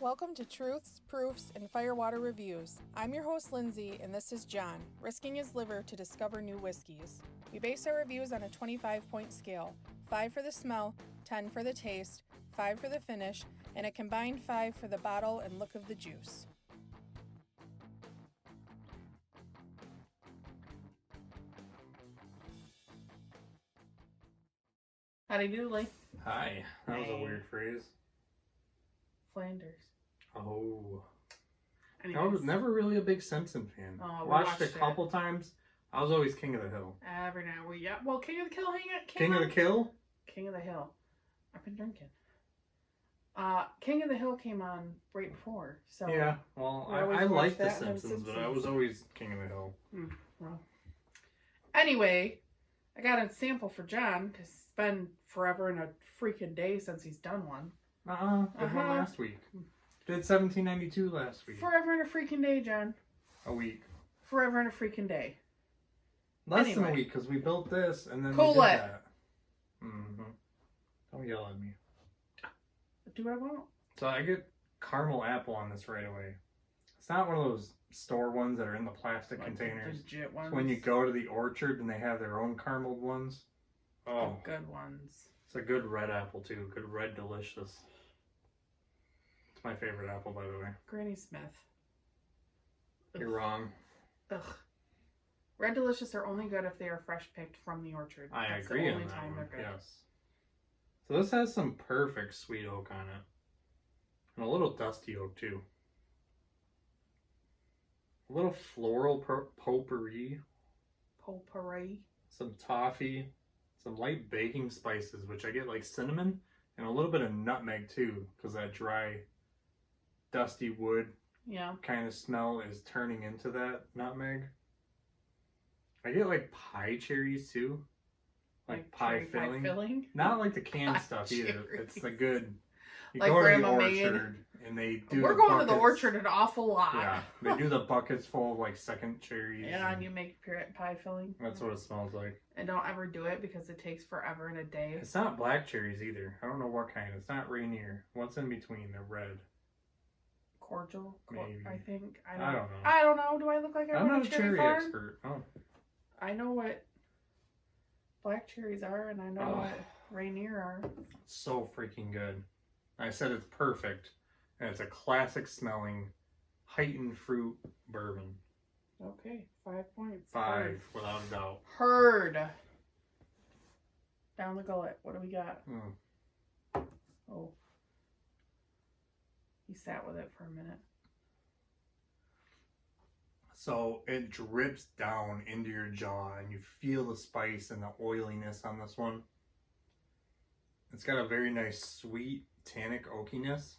Welcome to Truths, Proofs, and Firewater Reviews. I'm your host, Lindsey, and this is John, risking his liver to discover new whiskeys. We base our reviews on a 25-point scale, 5 for the smell, 10 for the taste, 5 for the finish, and a combined 5 for the bottle and look of the juice. Howdy doodly. Hi. That was a weird phrase. Flanders. Oh. Anyways. I was never really a big Simpson fan. Oh, we watched it a couple times. I was always King of the Hill. Every now and then. Well, King of the Kill. King of the Kill? King of the Hill. I've been drinking. King of the Hill came on right before. So yeah, well, I liked The Simpsons, but I was always King of the Hill. Well. Anyway, I got a sample for John because it's been forever and a freaking day since he's done one. Did one last week. Did 1792 last week. Forever and a freaking day, John. A week. Forever and a freaking day. Less than a week because we built this and then cool we did it. that. Don't yell at me. Do what I want. So I get caramel apple on this right away. It's not one of those store ones that are in the plastic containers. Legit ones. When you go to the orchard and they have their own carameled ones. Oh, good ones. It's a good red apple too. Good red delicious. It's my favorite apple, by the way. Granny Smith. You're wrong. Ugh. Red Delicious are only good if they are fresh picked from the orchard. I agree on that one. Yes. So this has some perfect sweet oak on it. And a little dusty oak too. A little floral potpourri. Potpourri. Some toffee. Some light baking spices, which I get like cinnamon. And a little bit of nutmeg too. Because that dry, dusty wood kind of smell is turning into that nutmeg. I get like pie cherries too. Like pie filling. Not like the canned stuff either. Cherries. It's the good. You like go to the orchard and they do. We're going to the orchard an awful lot. Yeah, they do the buckets full of like second cherries. Yeah, and you make pie filling. That's what it smells like. And don't ever do it because it takes forever and a day. It's not black cherries either. I don't know what kind. It's not Rainier. What's in between? They're red. Cordial, maybe. I think. I don't know. I don't know. Do I look like I'm not a cherry expert. Oh. I know what black cherries are, and I know what Rainier are. It's so freaking good. I said it's perfect, and it's a classic smelling, heightened fruit bourbon. Okay, 5 points. 5, without a doubt. Heard. Down the gullet. What do we got? Oh. He sat with it for a minute. So it drips down into your jaw and you feel the spice and the oiliness on this one. It's got a very nice sweet tannic oakiness.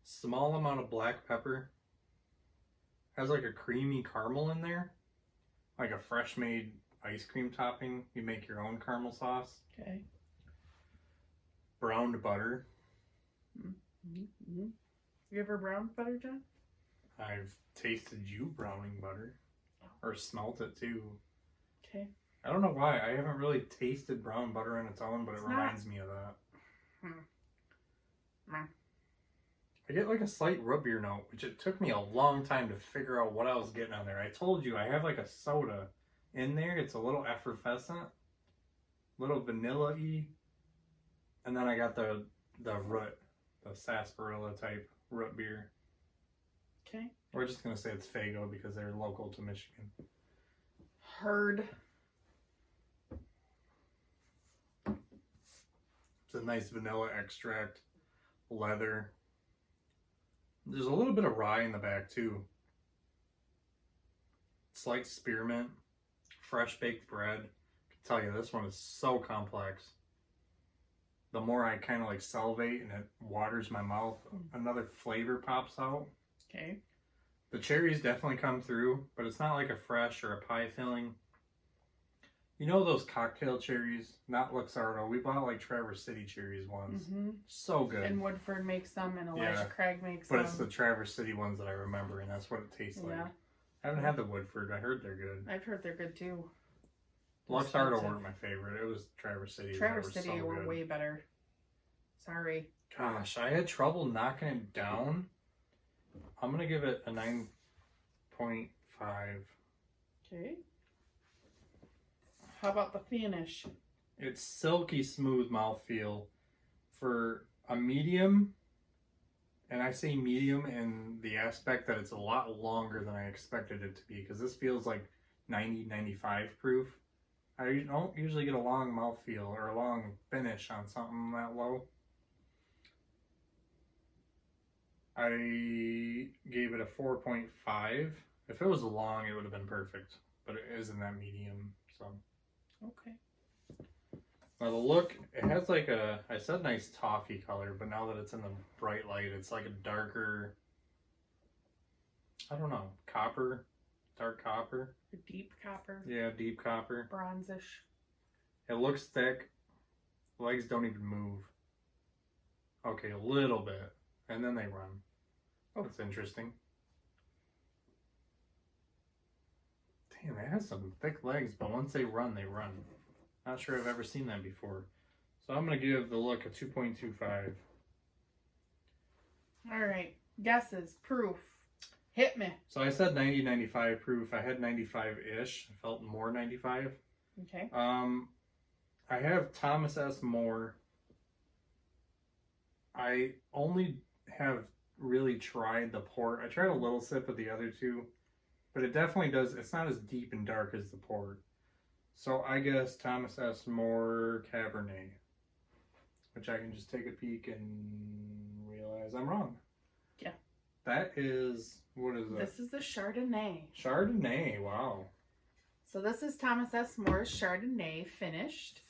Small amount of black pepper. Has like a creamy caramel in there. Like a fresh made ice cream topping. You make your own caramel sauce. Okay. Browned butter. You ever browned butter, John? I've tasted you browning butter. Or smelt it too. Okay. I don't know why. I haven't really tasted brown butter on its own, but it reminds me of that. I get like a slight Rubbier note, which it took me a long time to figure out what I was getting on there. I told you I have like a soda in there. It's a little effervescent. A little vanilla-y. And then I got the root. The sarsaparilla type root beer. Okay. We're just going to say it's Faygo because they're local to Michigan. Heard. It's a nice vanilla extract. Leather. There's a little bit of rye in the back too. Slight spearmint. Fresh baked bread. I can tell you this one is so complex. The more I kind of like salivate and it waters my mouth, another flavor pops out. Okay. The cherries definitely come through, but it's not like a fresh or a pie filling. You know those cocktail cherries? Not Luxardo. We bought like Traverse City cherries once. So good. And Woodford makes them, and Elijah Craig makes them. But it's the Traverse City ones that I remember, and that's what it tastes like. I haven't had the Woodford. I heard they're good. I've heard they're good too. Luxardo weren't my favorite. It was Traverse City. Traverse City were way better. Sorry. Gosh, I had trouble knocking it down. I'm going to give it a 9.5. Okay. How about the finish? It's silky smooth mouthfeel for a medium. And I say medium in the aspect that it's a lot longer than I expected it to be, because this feels like 90, 95 proof. I don't usually get a long mouthfeel or a long finish on something that low. I gave it a 4.5. If it was long, it would have been perfect, but it is in that medium, so. Okay. Now the look, it has like I said nice toffee color, but now that it's in the bright light, it's like a darker, I don't know, copper, dark copper. A deep copper. Yeah, deep copper. Bronzish. It looks thick. Legs don't even move. Okay, a little bit. And then they run. Oh. That's interesting. Damn, it has some thick legs, but once they run, they run. Not sure I've ever seen that before. So I'm going to give the look a 2.25. All right. Guesses. Proof. Hit me. So I said 90, 95 proof. I had 95-ish. I felt more 95. Okay. I have Thomas S. More. I only have really tried the port. I tried a little sip of the other two, but it definitely does. It's not as deep and dark as the port. So I guess Thomas S. More Cabernet, which I can just take a peek and realize I'm wrong. Yeah. That is, what is it? This is the Chardonnay. Chardonnay, wow. So this is Thomas S. Moore's Chardonnay Finished.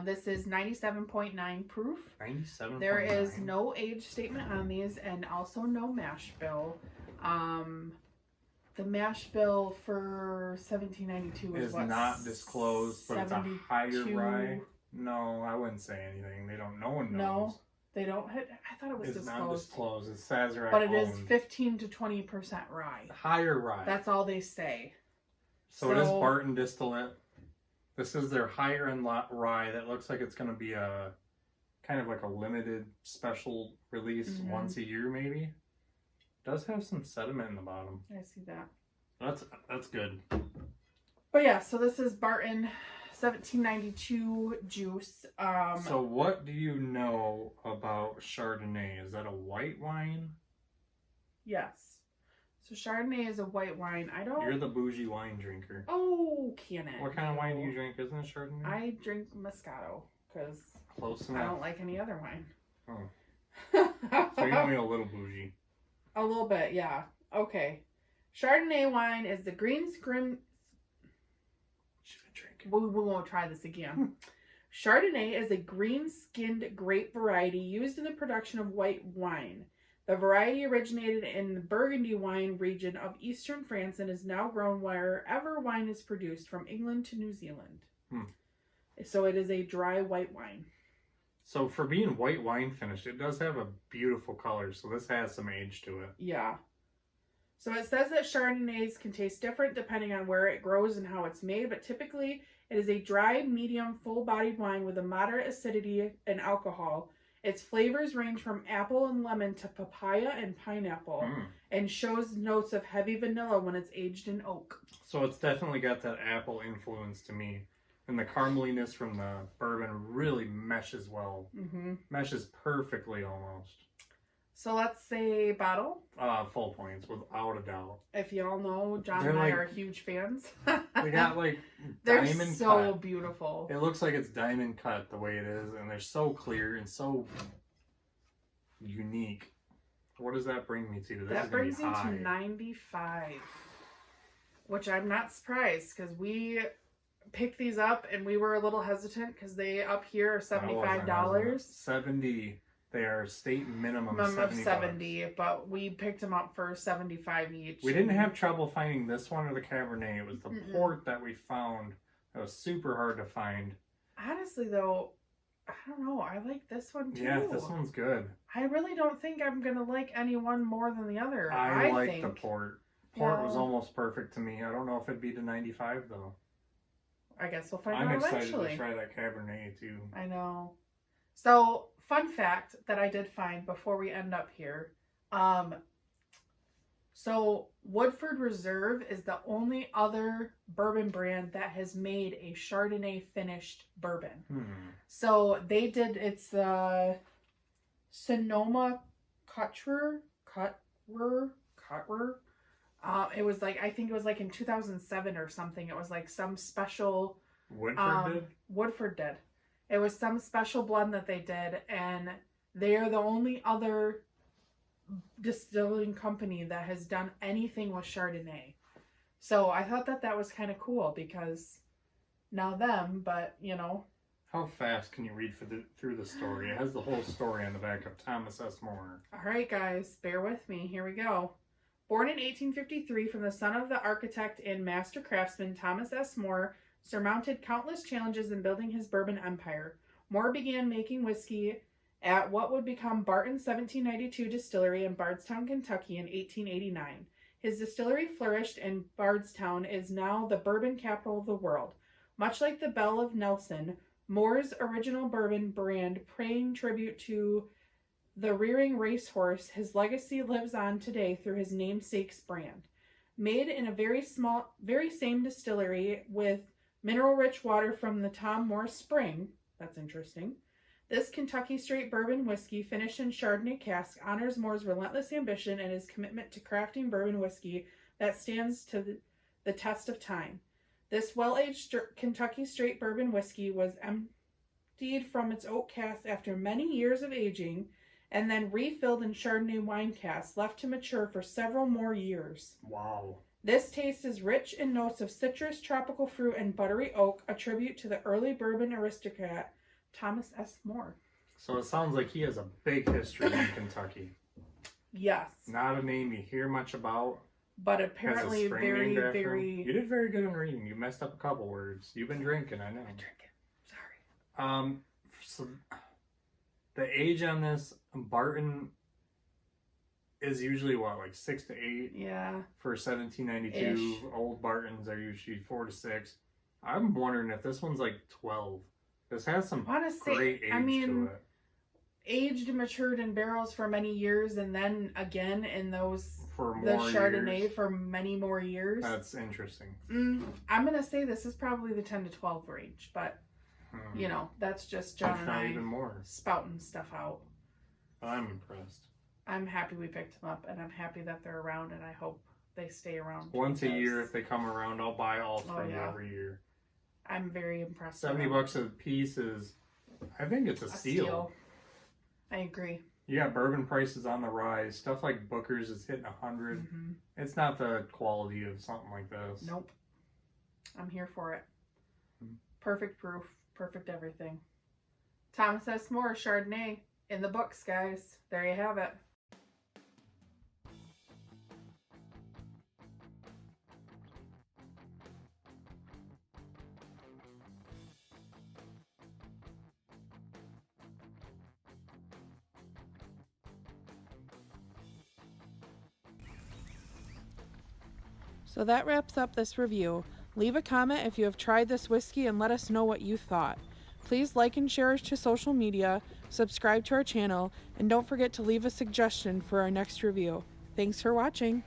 This is 97.9 proof. 97.9. There is no age statement on these, and also no mash bill. The mash bill for 1792 is not disclosed, but 72. It's a higher rye. No, I wouldn't say anything. They don't. No one knows. No, they don't. I thought it was it's disclosed. It's not disclosed. It's Sazerac but it is 15 to 20% rye. Higher rye. That's all they say. So it is Barton distillate. This is their higher end rye that looks like it's going to be a kind of like a limited special release once a year, maybe. It does have some sediment in the bottom. I see that. That's good. But yeah, so this is Barton 1792 juice. So what do you know about Chardonnay? Is that a white wine? Yes. So Chardonnay is a white wine. You're the bougie wine drinker. Oh, can it? What kind of wine do you drink? Isn't it Chardonnay? I drink Moscato because close enough. I don't like any other wine. Oh. So you're only a little bougie. A little bit, yeah. Okay. Chardonnay wine is the green scrim. We won't try this again. Chardonnay is a green-skinned grape variety used in the production of white wine. The variety originated in the Burgundy wine region of eastern France and is now grown wherever wine is produced, from England to New Zealand. So it is a dry white wine. So for being white wine finished, it does have a beautiful color. So this has some age to it. Yeah. So it says that Chardonnays can taste different depending on where it grows and how it's made, but typically it is a dry, medium, full-bodied wine with a moderate acidity and alcohol. Its flavors range from apple and lemon to papaya and pineapple, and shows notes of heavy vanilla when it's aged in oak. So it's definitely got that apple influence to me. And the carameliness from the bourbon really meshes well. Meshes perfectly almost. So let's say bottle. Full points, without a doubt. If y'all know, John and I are huge fans. They got like they're diamond cut. so beautiful. It looks like it's diamond cut the way it is, and they're so clear and so unique. What does that bring me to? That brings me to 95, which I'm not surprised because we picked these up and we were a little hesitant because they up here are $75. 70. They are state minimum of 70, but we picked them up for 75 each. We didn't have trouble finding this one or the Cabernet. It was the port that we found that was super hard to find. Honestly, though, I don't know. I like this one, too. Yeah, this one's good. I really don't think I'm going to like any one more than the other. I like the port. Port was almost perfect to me. I don't know if it'd be to 95, though. I guess we'll find out eventually. I'm excited to try that Cabernet, too. I know. So, fun fact that I did find before we end up here. So Woodford Reserve is the only other bourbon brand that has made a Chardonnay finished bourbon. So they did, it's the Sonoma Cutrer. It was like, I think it was like in 2007 or something. It was like some special... Woodford did. It was some special blend that they did, and they are the only other distilling company that has done anything with Chardonnay. So I thought that was kind of cool, because now them, but you know. How fast can you read through the story? It has the whole story on the back of Thomas S. More. All right, guys, bear with me. Here we go. Born in 1853 from the son of the architect and master craftsman Thomas S. More, surmounted countless challenges in building his bourbon empire. More began making whiskey at what would become Barton's 1792 distillery in Bardstown, Kentucky in 1889. His distillery flourished, and Bardstown is now the bourbon capital of the world. Much like the Belle of Nelson, Moore's original bourbon brand paying tribute to the rearing racehorse, his legacy lives on today through his namesake's brand. Made in a very same distillery with mineral-rich water from the Tom Moore Spring, that's interesting. This Kentucky straight bourbon whiskey, finished in Chardonnay cask, honors Moore's relentless ambition and his commitment to crafting bourbon whiskey that stands to the test of time. This well-aged Kentucky straight bourbon whiskey was emptied from its oak cask after many years of aging, and then refilled in Chardonnay wine casks, left to mature for several more years. Wow. This taste is rich in notes of citrus, tropical fruit, and buttery oak, a tribute to the early bourbon aristocrat Thomas S. More. So it sounds like he has a big history in Kentucky. Yes. Not a name you hear much about. But apparently very, very... You did very good in reading. You messed up a couple words. You've been drinking, I know. I've been drinking. Sorry. So the age on this, Barton is usually what, like 6 to 8? Yeah. For 1792. Old Bartons are usually 4 to 6. I'm wondering if this one's like 12. This has some great age to it. Aged and matured in barrels for many years, and then again in those for more the Chardonnay years. For many more years. That's interesting. I'm gonna say this is probably the 10 to 12 range, but you know, that's just John and I even more spouting stuff out. I'm impressed. I'm happy we picked them up, and I'm happy that they're around, and I hope they stay around. Once a year, if they come around, I'll buy all from you every year. I'm very impressed. $70 a piece is, I think it's a steal. I agree. Yeah, bourbon prices on the rise. Stuff like Booker's is hitting 100. It's not the quality of something like this. Nope. I'm here for it. Perfect proof. Perfect everything. Thomas S. More Chardonnay in the books, guys. There you have it. So that wraps up this review. Leave a comment if you have tried this whiskey and let us know what you thought. Please like and share us to social media, subscribe to our channel, and don't forget to leave a suggestion for our next review. Thanks for watching.